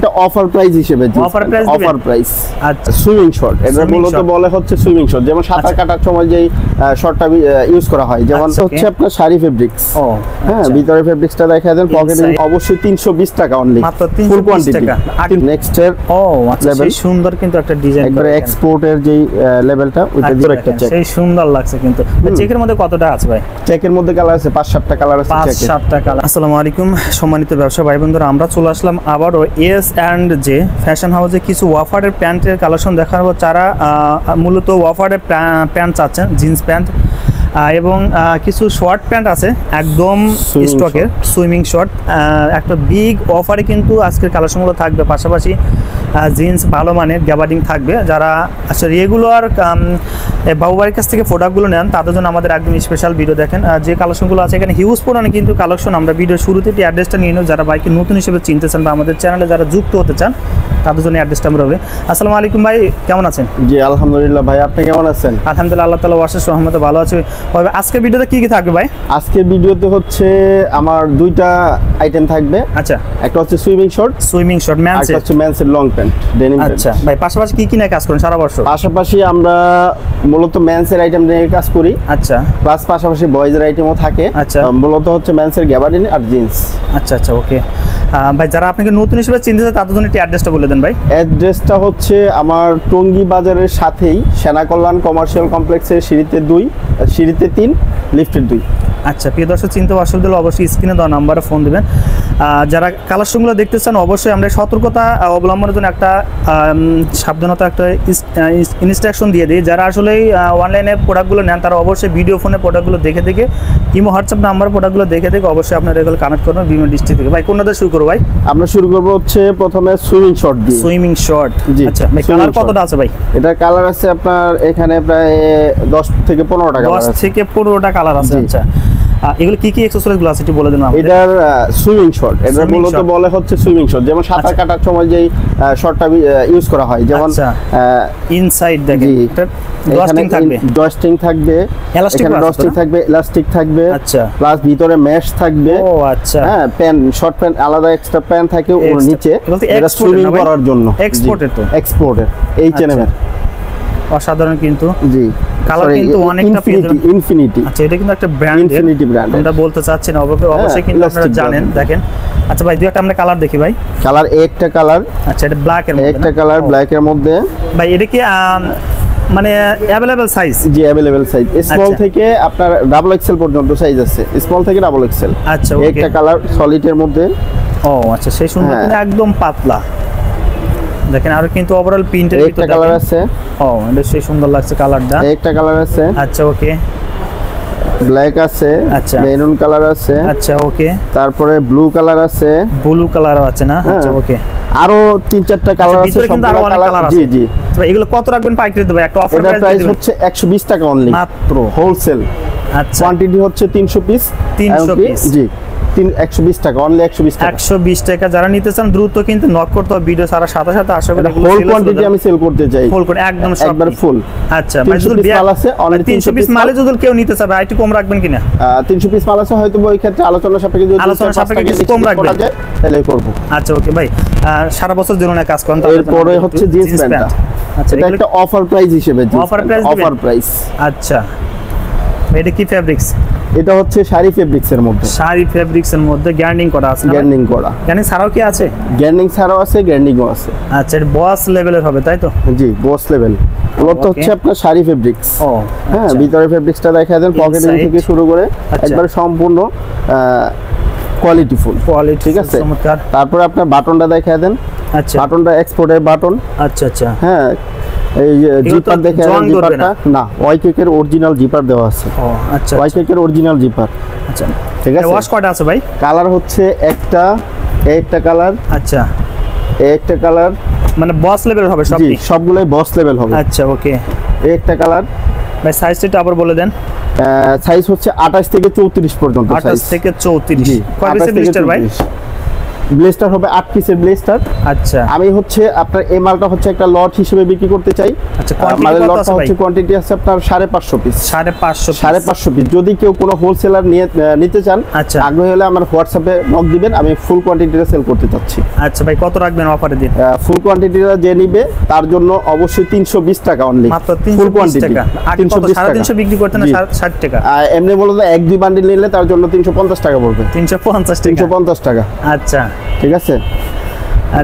এটা offer price হিসেবে offer price আচ্ছা সুইমিং শট এটা মূলত বলে হচ্ছে সুইমিং শট যেমন সাঁতার কাটার সময় যেই শটটা ইউজ করা হয় যেমন হচ্ছে আপনার শাড়ি ফেব্রিক্স হ্যাঁ ভিতরে ফেব্রিক্সটা দেখায় দেন পকেটে অবশ্যই 320 টাকা অনলি মাত্র 320 টাকা নেক্সট এর আচ্ছা সেই সুন্দর কিন্তু একটা ডিজাইন একবারে এক্সপোর্টের যেই লেভেলটা ওইটা দিয়ে একটা চেক সেই সুন্দর লাগছে কিন্তু চেকের মধ্যে কতটা আছে ভাই চেকের মধ্যে কালার আছে 5-7টা কালার আছে চেকের 5-7টা কালার আসসালামু আলাইকুম সম্মানিত ব্যবসায়ী ভাই বন্ধুরা আমরা চলে আসলাম আবারো এস এন্ড জে ফ্যাশন হাউসে কিছু ওয়াফারের প্যান্টের কালেকশন দেখাবো যারা মূলত ওয়াফারের প্যান্ট চাচ্ছেন জিন্স প্যান্ট এবং কিছু শর্ট প্যান্ট আছে একদম স্টকের সুইমিং শর্ট একটা বিগ অফারে কিন্তু আজকের কালেকশনগুলো থাকবে পাশাপাশি জিন্স ভালো মানের গ্যাবার্ডিং থাকবে যারা আচ্ছা রেগুলার বাবুবাড়ির কাছ থেকে প্রোডাক্টগুলো নেন তাদের জন্য আমাদের একদম স্পেশাল ভিডিও দেখেন যে কালেকশনগুলো আছে এখানে হিউজ পরিমাণে কিন্তু কালেকশন আমরা ভিডিও শুরুতে অ্যাড্রেসটা নিয়ে নেব যারা বাইকে নতুন হিসেবে চিনতে চান বা আমাদের চ্যানেলে যারা যুক্ত হতে চান তাদের জন্য অ্যাড্রেসটা আমরা হবে। আসসালামু আলাইকুম ভাই কেমন আছেন? জি আলহামদুলিল্লাহ ভাই আপনি কেমন আছেন? আলহামদুলিল্লাহ আল্লাহ তাআলা ওয়াসিস রহমতে ভালো আছে। আজকের ভিডিওতে কি কি থাকবে ভাই? আজকের ভিডিওতে হচ্ছে আমার দুইটা আইটেম থাকবে। আচ্ছা একটা হচ্ছে সুইমিং শর্ট মেন্স আর একটা হচ্ছে মেন্সের লং প্যান্ট ডেনিম প্যান্ট। আচ্ছা ভাই পাশাপাশি কি কি নিয়ে কাজ করেন সারা বছর? পাশাপাশি আমরা মূলত মেন্সের আইটেম নিয়ে কাজ করি। আচ্ছা প্লাস পাশাপাশি বয়েজের আইটেমও থাকে। আচ্ছা মূলত হচ্ছে মেন্সের গ্যাবার্ডিন আর জিন্স। আচ্ছা আচ্ছা ওকে ভাই যারা আপনাকে নতুন হিসেবে চিনতে চায় তাদের জন্য একটু অ্যাড্রেসটা বলে দেন ভাই। অ্যাড্রেসটা হচ্ছে আমার টঙ্গী বাজারের সাথেই সেনা কল্যাণ কমার্শিয়াল কমপ্লেক্সের সিঁড়িতে 3 লিফটের 2। আচ্ছা প্রিয় দর্শক চিনতে অসুবিধা হলে অবশ্যই স্ক্রিনে দেওয়া নাম্বারে ফোন দেবেন। যারা কালেকশনগুলো দেখতে চান অবশ্যই আমরা সতর্কতা অবলম্বনের জন্য একটা সাবধানতা একটা ইনস্ট্রাকশন দিয়ে দিই। যারা আসলে অনলাইনে প্রোডাক্টগুলো নেন তারা অবশ্যই ভিডিও ফোনে প্রোডাক্টগুলো দেখে ইমো হোয়াটসঅ্যাপ নাম্বার প্রোডাক্টগুলো দেখে অবশ্যই আপনারা এগুলো কানেক্ট করবেন বিভিন্ন ডিস্ট্রিক্ট থেকে। ভাই কোনটা শুরু করবো ভাই? আমরা শুরু করবো হচ্ছে প্রথমে সুইমিং শর্ট দিয়ে। সুইমিং শর্ট আচ্ছা ভাই কালার কতটা আছে ভাই? এটা কালার আছে আপনার এখানে প্রায় 10 থেকে 15টা কালার আছে। 10 থেকে 15টা কালার আছে। আচ্ছা এগুলো কি কি অ্যাকসেসরিজ গুলো আছে একটু বলে দিন আমাদের। এটার সুইমিং শর্ট এটা মূলত বলে হচ্ছে সুইমিং শর্ট যেমন সাঁতার কাটার সময় যেই শর্টটা ইউজ করা হয় যেমন ইনসাইড দেখেন এটা ডস্টিং থাকবে এখানে ডস্টিং থাকবে ইলাস্টিক থাকবে আচ্ছা প্লাস ভিতরে মেশ থাকবে। ও আচ্ছা হ্যাঁ প্যান শর্ট প্যান আলাদা এক্সট্রা প্যান থাকে ওর নিচে এটা সুইমিং করার জন্য এক্সপোর্টের এইচএনএম এর অসাধারণ কিন্তু জি কালার কিন্তু অনেকটা ইনফিনিটি। আচ্ছা এটা কিন্তু একটা ব্র্যান্ড ইনফিনিটি ব্র্যান্ড আমরা বলতে চাচ্ছি না অবশ্যই কিন্তু আপনারা জানেন দেখেন। আচ্ছা ভাই দুই একটা আমরা কালার দেখি ভাই। কালার একটা কালার আচ্ছা এটা ব্ল্যাক এর মধ্যে একটা কালার ব্ল্যাক এর মধ্যে ভাই এটা কি মানে अवेलेबल সাইজ? জি अवेलेबल সাইজ স্মল থেকে আপনার ডাবল এক্সেল পর্যন্ত সাইজ আছে স্মল থেকে ডাবল এক্সেল। আচ্ছা ওকে একটা কালার সলিড এর মধ্যে। ও আচ্ছা সেই সুন্দর একদম পাতলা দেখেন আর কিন্তু ওভারঅল প্রিন্টের ভিতরে একটা কালার আছে। ও এটা সেই সুন্দর লাগছে কালারটা। একটা কালার আছে। আচ্ছা ওকে ব্ল্যাক আছে। আচ্ছা মেরুন কালার আছে। আচ্ছা ওকে তারপরে ব্লু কালার আছে। ব্লু কালারও আছে না? আচ্ছা ওকে আরো 3-4টা কালার আছে কিন্তু আরো অনেক কালার আছে। জি জি তবে এগুলো কত রাখবেন পাইকারি দেব? একটা অফার প্রাইস হচ্ছে 120 টাকা অনলি মাত্র হোলসেল। আচ্ছা কোয়ান্টিটি হচ্ছে 300 পিস। 300 পিস জি 120 টাকা অনলি 120 টাকা 120 টাকা। যারা নিতে চান দ্রুত কিন্তু নক করতে হবে ভিডিও সারা সাথে আশা করি হোল কোয়ান্টিটি আমি সেল করতে চাই ফুল করে একদম একবার ফুল। আচ্ছা ভাই যদি মাল আছে অনলি 300 পিস মালে যদি কেউ নিতে চায় একটু কম রাখবেন কিনা? 300 পিস মাল আছে হয়তো ওই ক্ষেত্রে আলোচনা সাপেক্ষে যদি কিছু কম রাখবেন তাহলে করব। আচ্ছা ওকে ভাই সারা বছর জন্য কাজ করেন এরপরে হচ্ছে জিন্স প্যান্ট। আচ্ছা এটা একটা অফার প্রাইস হিসেবে অফার প্রাইস। আচ্ছা এটা কি ফেব্রিক্স? এটা হচ্ছে শাড়ি ফেব্রিক্সের মধ্যে গ্যার্নিং করা আছে গ্যার্নিং করা। গ্যার্নিং ছাড়াও কি আছে? গ্যার্নিং ছাড়াও আছে গ্যার্নিংও আছে। আচ্ছা এটা বস লেভেলের হবে তাই তো? জি বস লেভেল মূলত হচ্ছে আপনার শাড়ি ফেব্রিক্স। ও হ্যাঁ ভিতরে ফেব্রিক্সটা দেখায় দেন পকেটিং থেকে শুরু করে একবার সম্পূর্ণ কোয়ালিটি ঠিক আছে। তারপরে আপনার বাটনটা দেখায় দেন। আচ্ছা বাটনটা এক্সপোর্টের বাটন। আচ্ছা আচ্ছা হ্যাঁ এই জিপার দেখে জিপারটা না ওয়াইকেকের অরিজিনাল জিপার দেওয়া আছে। ও আচ্ছা ওয়াইকেকের অরিজিনাল জিপার। আচ্ছা ঠিক আছে। ওয়াশ কয়টা আছে ভাই? কালার হচ্ছে একটা কালার। আচ্ছা একটা কালার মানে বস লেভেল হবে সব? জি সবগুলাই বস লেভেল হবে। আচ্ছা ওকে একটা কালার। ভাই সাইজটা আবার বলে দেন। সাইজ হচ্ছে 28 থেকে 34 পর্যন্ত। 28 থেকে 34 কয় পিসের ব্লিস্টার ভাই? ব্লেস্টার হবে 8 পিসের ব্লেস্টার। আচ্ছা, আমি হচ্ছে আপনার এই মালটা হচ্ছে একটা লট হিসেবে বিক্রি করতে চাই। আচ্ছা, আমাদের লটটা হচ্ছে কোয়ান্টিটি আছে আপনার 550 পিস। 550 পিস। যদি কেউ কোনো হোলসেলার নিতে চান, আচ্ছা, আগ্রহী হলে আমার হোয়াটসঅ্যাপে নক দিবেন, আমি ফুল কোয়ান্টিটিটা সেল করতে চাচ্ছি। আচ্ছা ভাই, কত রাখবেন অফারে দিন? ফুল কোয়ান্টিটিটা যে নিবে তার জন্য অবশ্যই 320 টাকা অনলি, মাত্র 320 টাকা। আগে কত 350 বিক্রি করতেন না 60 টাকা? এমনি বলতে 1-2 বান্ডিল নিলে তার জন্য 350 টাকা পড়বে। 350 টাকা। আচ্ছা, ঠিক আছে।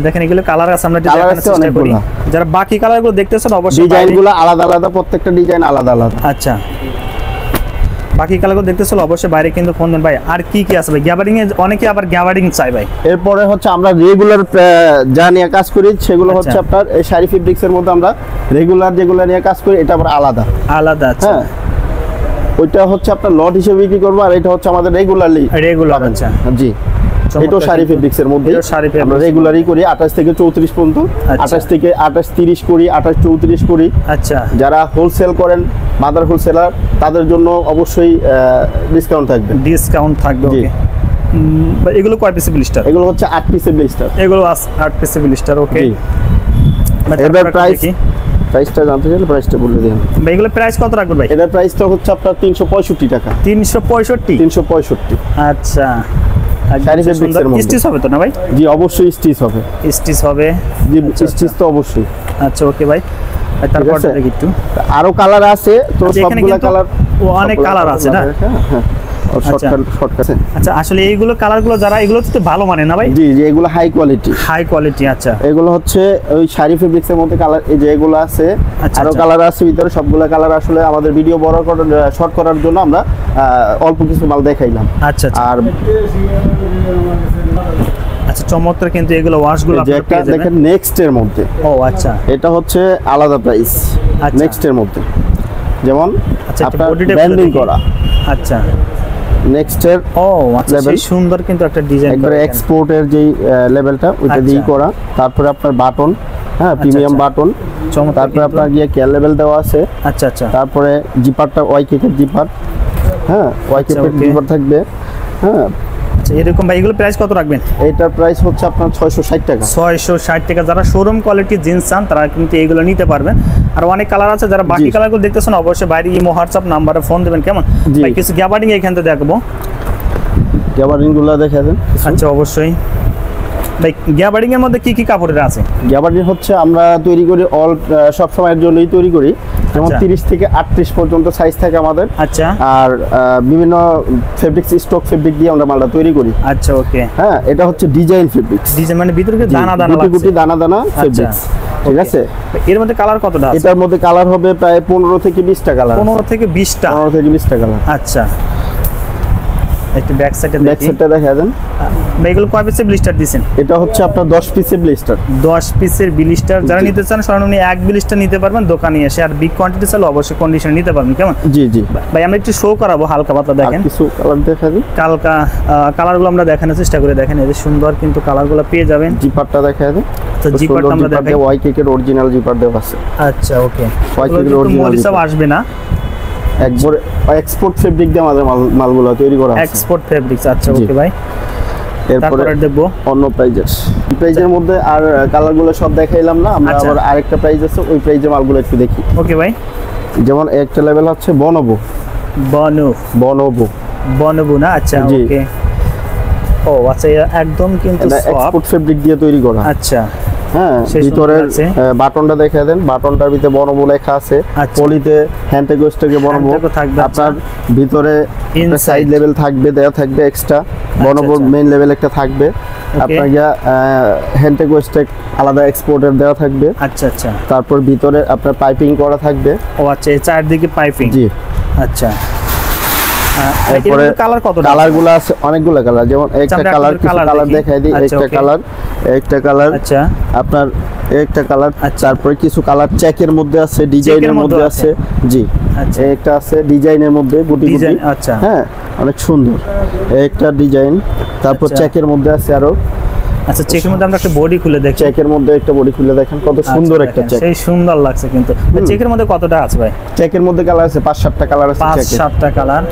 দেখেন এগুলো কালার আছে, আমরা দেখানোর চেষ্টা করি। যারা বাকি কালারগুলো দেখতেছেন অবশ্যই ডিজাইনগুলো আলাদা আলাদা, প্রত্যেকটা ডিজাইন আলাদা আলাদা। আচ্ছা, বাকি কালারগুলো দেখতেছিল অবশ্যই বাইরে কিন্তু ফোন দেন ভাই। আর কি কি আছে ভাই? গ্যাবারিং এ অনেকে আবার গ্যাবারিং চাই ভাই। এরপরে হচ্ছে আমরা রেগুলার যা নিয়ে কাজ করি সেগুলো হচ্ছে আপনার এই শাড়ি ফেব্রিক্স এর মধ্যে আমরা রেগুলার যেগুলো নিয়ে কাজ করি এটা আবার আলাদা। আচ্ছা, হ্যাঁ, ওইটা হচ্ছে আপনার লট হিসেবে বিক্রি করবো, আর এটা হচ্ছে আমাদের রেগুলার। আচ্ছা, জি, এটা শাড়ি ফেব্রিক্স এর মধ্যে আমরা রেগুলারই করি 28 থেকে 34 পর্যন্ত। 28 থেকে 28-30 করি, 28-34 করি। আচ্ছা, যারা হোলসেল করেন, মাদার হোলসেলার, তাদের জন্য অবশ্যই ডিসকাউন্ট থাকবে। ওকে, এগুলো কয় পিসের ব্লিস্টার? এগুলো হচ্ছে 8 পিসের ব্লিস্টার। এগুলো 8 পিসের ব্লিস্টার। ওকে, এবার প্রাইসটা জানতে চাইলে প্রাইসটা বলে দিন ভাই। এগুলো প্রাইস কত রাখবেন ভাই? এটার প্রাইসটা হচ্ছে আপনার 365 টাকা। 365। আচ্ছা, শাড়ি ফেব্রিক্সের মধ্যে স্টিচ হবে তো না ভাই? জি, অবশ্যই স্টিচ হবে। জি, স্টিচ তো অবশ্যই। আচ্ছা, ওকে ভাই। তারপর দেখি একটু আরো কালার আছে তো, সবগুলা কালার অনেক কালার আছে না? হ্যাঁ, আচ্ছা, আসলে এইগুলো কালারগুলো যারা এগুলো তো ভালো মানে না ভাই? জি, এগুলো হাই কোয়ালিটি। আচ্ছা, এগুলো হচ্ছে ওই শাড়ি ফেব্রিক্সের মধ্যে কালার, এই যে এগুলো আছে, আরো কালার আছে ভিতরে। সবগুলা কালার আসলে আমাদের ভিডিও বড় করার শর্ট করার জন্য আমরা অল্প কিছু মাল দেখাইলাম। আচ্ছা, আর আচ্ছা, চমৎকার কিন্তু এগুলো ওয়াশগুলো আপনারা পেয়ে যাবেন। দেখেন নেক্সট এর মধ্যে। ও আচ্ছা, এটা হচ্ছে আলাদা প্রাইস নেক্সট এর মধ্যে, যেমন আপনার ব্যান্ডিং করা। আচ্ছা, নেক্সট এর আচ্ছা, সেই সুন্দর কিন্তু একটা ডিজাইন একবারে এক্সপোর্টের যেই লেভেলটা ওইটা দিয়ে করা। তারপরে আপনার বাটন, হ্যাঁ, প্রিমিয়াম বাটন। তারপরে আপনার গিয়ে কেয়ার লেভেল দেওয়া আছে। আচ্ছা, তারপরে জিপারটা ওয়াইকেকের জিপার, হ্যাঁ, ওয়াইকেকের জিপার থাকবে। হ্যাঁ, এরকম ভাই। এগুলো প্রাইস কত রাখবেন? এটার প্রাইস হচ্ছে আপনার 660 টাকা। 660 টাকা। যারা শোরুম কোয়ালিটি জিন্স চান তারা কিন্তু এগুলো নিতে পারবেন। আর অনেক কালার আছে, যারা বাকি কালারগুলো দেখতেছেন অবশ্যই বাইরে ইমো হোয়াটসঅ্যাপ নাম্বারে ফোন দেবেন। কেমন ভাই? কিছু গ্যাবার্ডিং এখান থেকে দেখবো, গ্যাবার্ডিংগুলো দেখে দেন। আচ্ছা, অবশ্যই ভাই। গ্যাবার্ডিং এর মধ্যে কি কি কাপড়ের আছে? গ্যাবার্ডিং হচ্ছে আমরা তৈরি করি অল সব সময়ের জন্যই তৈরি করি, যেমন 30 থেকে 38 পর্যন্ত সাইজ থাকে আমাদের। আচ্ছা, আর বিভিন্ন ফেব্রিক্স, স্টক ফেব্রিক দিয়ে আমরা মালটা তৈরি করি। আচ্ছা, ওকে। হ্যাঁ, এটা হচ্ছে ডিজাইন ফেব্রিক্স। ডিজাইন মানে ভিতরে দানা দানা লাগছে, গুটি দানা দানা ফেব্রিক্স। ঠিক আছে। এর মধ্যে কালার কতটা আছে? এটার মধ্যে কালার হবে প্রায় 15 থেকে 20টা কালার। 15 থেকে 20টা কালার। আচ্ছা, একটু ব্যাক সাইডে দেখা দেন। এগুলো কয় পিসের ব্লিস্টার দিবেন? এটা হচ্ছে আপনার 10 পিসের ব্লিস্টার। 10 পিসের ব্লিস্টার যারা নিতে চান সরাসরি এক ব্লিস্টার নিতে পারবেন দোকানে এসে। আর বিগ কোয়ান্টিটি চাইলে অবশ্যই কন্ডিশন নিতে পারবেন। কেমন? জি। ভাই, আমরা একটু শো করাবো হালকা পাতলা। দেখেন কিছু কালার দেখা দিই। কালারগুলো আমরা দেখানোর চেষ্টা করে। দেখেন এই যে সুন্দর কিন্তু কালারগুলো পেয়ে যাবেন। জিপারটা দেখা দিই। তো জিপারটা আমরা দেখাই। ওয়াইকেকের অরিজিনাল জিপার দেওয়া আছে। আচ্ছা, ওকে। ওয়াইকেকের অরিজিনাল সব আসবে না, একবার এক্সপোর্ট ফেব্রিক দিয়ে আমাদের মালগুলো তৈরি করা আছে। Export fabrics. আচ্ছা, ওকে ভাই। এরপরে দেখবো অন্য প্রাইজের মধ্যে আর কালারগুলো সব দেখাইলাম না, আমরা আবার আরেকটা প্রাইস আছে, ওই প্রাইজে মালগুলো একটু দেখি। ওকে ভাই। যেমন একটা লেভেল হচ্ছে বনবো না? আচ্ছা, ওকে। ও আচ্ছা, একদম কিন্তু এক্সপোর্ট ফেব্রিক দিয়ে তৈরি করা। আচ্ছা, হ্যাঁ, ভিতরের বাটনটা দেখে দেন। বাটনটার ভিতরে বনবো লেখা আছে। পলিতে হ্যান্ডটেগ ওয়েস্টেগে বনবো থাকবে। আপনার ভিতরে সাইড লেভেল থাকবে, দেয়া থাকবে এক্সট্রা। বনবোর মেইন লেভেল একটা থাকবে। আপনার হ্যান্ডটেগ ওয়েস্টেগ আলাদা এক্সপোর্টের দেওয়া থাকবে। আচ্ছা। তারপর ভিতরে আপনার পাইপিং করা থাকবে। ও আচ্ছা, এই চারদিকে পাইপিং। জি। আচ্ছা, এরপরে কালারগুলো আছে অনেকগুলো কালার। যেমন একটা কালার দেখাই দিই। একটা কালার আচ্ছা, আপনার একটা কালার। তারপরে কিছু কালার চেকের মধ্যে আছে, ডিজাইনের মধ্যে আছে। জি, আচ্ছা, একটা আছে ডিজাইনের মধ্যে গুটি। আচ্ছা, হ্যাঁ, অনেক সুন্দর একটা ডিজাইন। তারপর চেকের মধ্যে আছে আরো। আচ্ছা, চেকের মধ্যে আমরা একটা বডি খুলে দেখি। চেকের মধ্যে একটা বডি খুলে দেখেন, কত সুন্দর একটা চেক। সেই সুন্দর লাগছে কিন্তু। চেকের মধ্যে কতটা আছে ভাই? চেকের মধ্যে কালার আছে 5-7টা কালার আছে। 5-7টা কালার।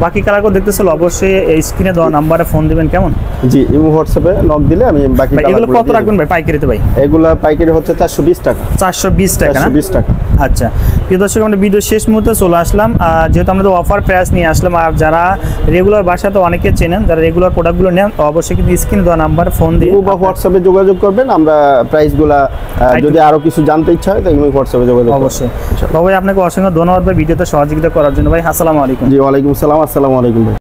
বাকি কালারগুলো দেখতেছিল অবশ্যই এই স্ক্রিনে দেওয়া নাম্বারে ফোন দিবেন, কেমন? জি, ইমো হোয়াটসঅ্যাপে নক দিলে আমি বাকি কালারগুলো। এগুলো কত রাখবেন ভাই পাইকারিতে ভাই? এগুলা পাইকারি হচ্ছে 420 টাকা। 420 টাকা না? 420 টাকা। আচ্ছা, প্রিয় দর্শক, আমরা ভিডিও শেষ মুহূর্তে চলে আসলাম। যেহেতু আমরা অফার প্রাইস নিয়ে আসলাম, আর যারা রেগুলার বাসাতে অনেকে চেনেন, যারা রেগুলার প্রোডাক্টগুলো নেন, অবশ্যই কিন্তু স্ক্রিনে দেওয়া নাম্বারে ফোন দিয়ে বা হোয়াটসঅ্যাপে যোগাযোগ করবেন। আমরা প্রাইসগুলা যদি আরো কিছু জানতে ইচ্ছা হয় তাহলে হোয়াটসঅ্যাপে যোগাযোগ করবেন। অবশ্যই। ভাই আপনাকে অসংখ্য ধন্যবাদ ভাই ভিডিওতে সহযোগিতা করার জন্য ভাই। আসসালামু আলাইকুম। জি, ওয়ালাইকুম আসসালাম। আসসালামু আলাইকুম ভাই।